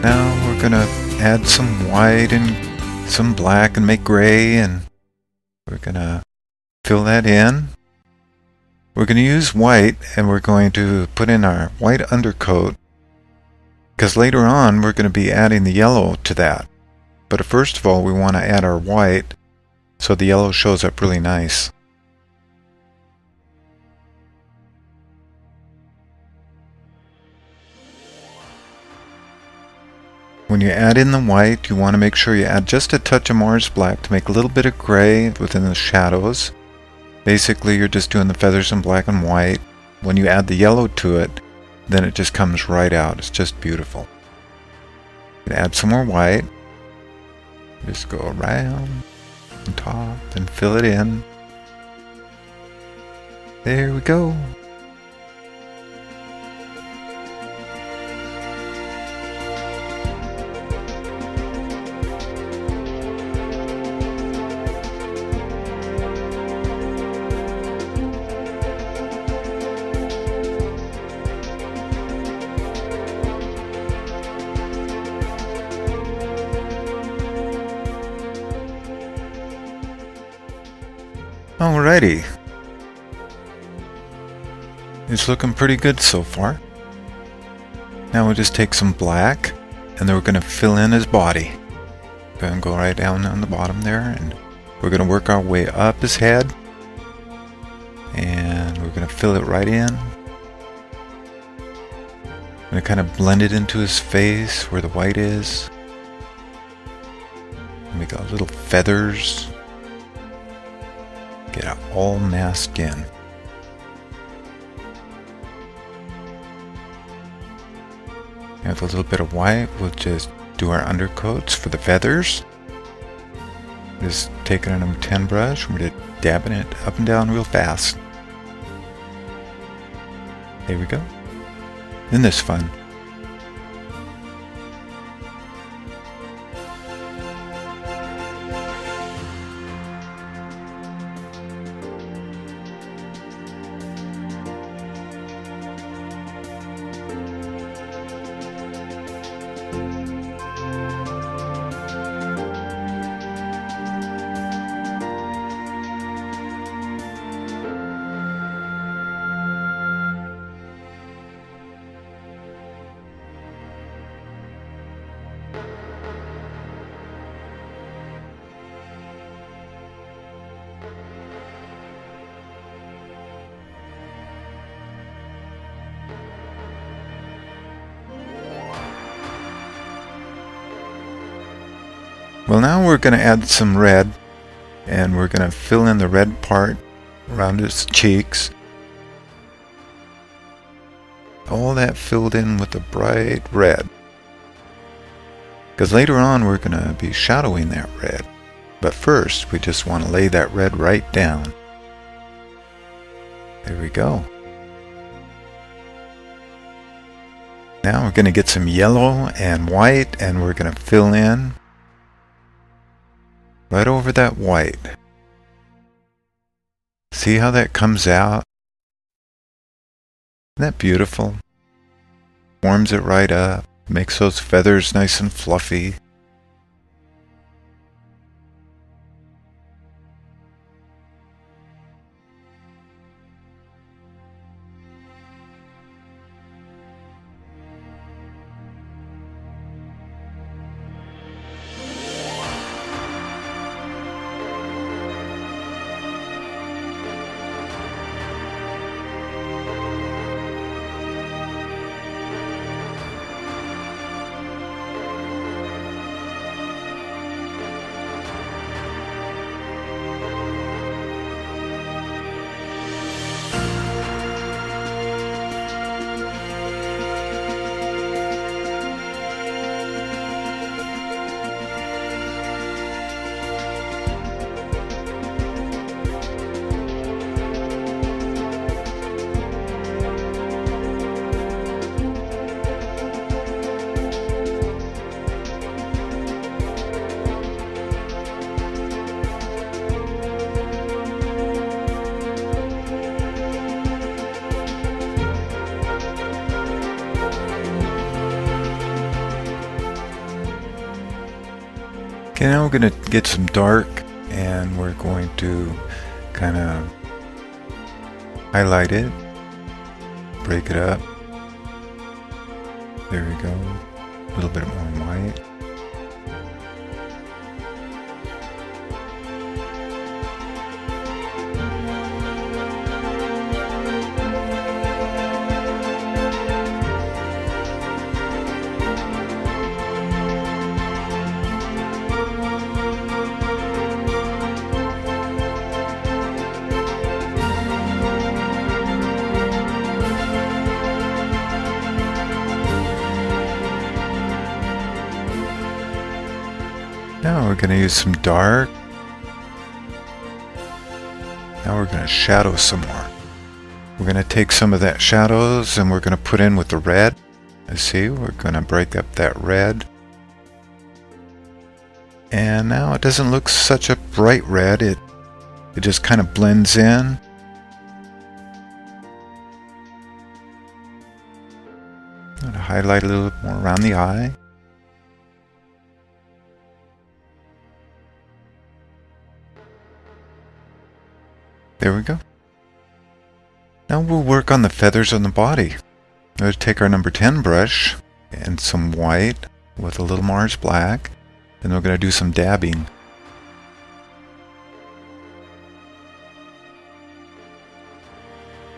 Now we're gonna add some white and some black and make gray, and we're gonna fill that in. We're gonna use white, and we're going to put in our white undercoat, because later on we're gonna be adding the yellow to that. But first of all, we want to add our white so the yellow shows up really nice. When you add in the white, you want to make sure you add just a touch of Mars black to make a little bit of gray within the shadows. Basically, you're just doing the feathers in black and white. When you add the yellow to it, then it just comes right out. It's just beautiful. You add some more white. Just go around on top and fill it in. There we go. Alrighty. It's looking pretty good so far. Now we'll just take some black, and then we're going to fill in his body. Going to go right down on the bottom there, and we're going to work our way up his head. And we're going to fill it right in. I'm going to kind of blend it into his face where the white is. And we got little feathers. Get it all masked in. And with a little bit of white, we'll just do our undercoats for the feathers. Just taking a number 10 brush, we're just dabbing it up and down real fast. There we go. Isn't this fun? Well, now we're going to add some red, and we're going to fill in the red part around his cheeks. All that filled in with a bright red. Because later on we're going to be shadowing that red. But first we just want to lay that red right down. There we go. Now we're going to get some yellow and white, and we're going to fill in right over that white. See how that comes out? Isn't that beautiful? Warms it right up, makes those feathers nice and fluffy. Okay, now we're going to get some dark, and we're going to kind of highlight it, break it up. There we go. A little bit more white. Now we're going to use some dark. Now we're going to shadow some more. We're going to take some of that shadows and we're going to put in with the red. Let's see, we're going to break up that red. And now it doesn't look such a bright red. It just kind of blends in. I'm going to highlight a little bit more around the eye. There we go. Now we'll work on the feathers on the body. Let's take our number 10 brush and some white with a little Mars black, and we're going to do some dabbing.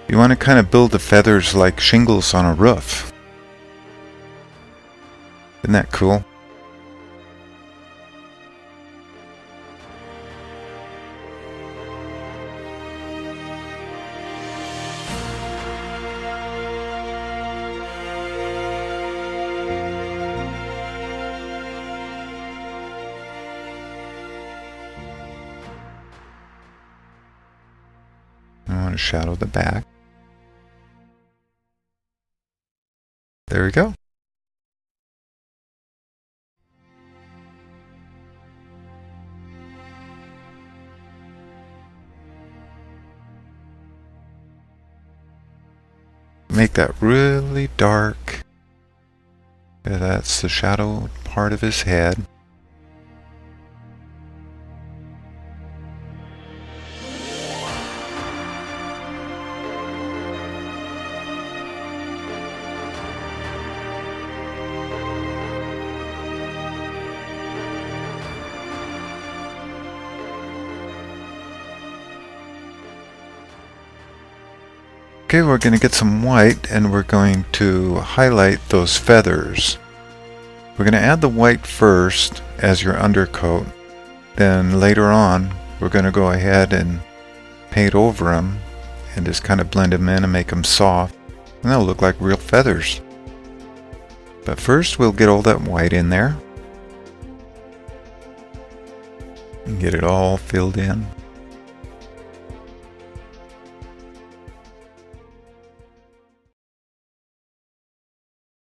You want to kind of build the feathers like shingles on a roof. Isn't that cool? I want to shadow the back. There we go. Make that really dark. Yeah, that's the shadow part of his head. Okay, we're going to get some white and we're going to highlight those feathers. We're going to add the white first as your undercoat. Then later on, we're going to go ahead and paint over them and just kind of blend them in and make them soft. And they'll look like real feathers. But first, we'll get all that white in there. And get it all filled in.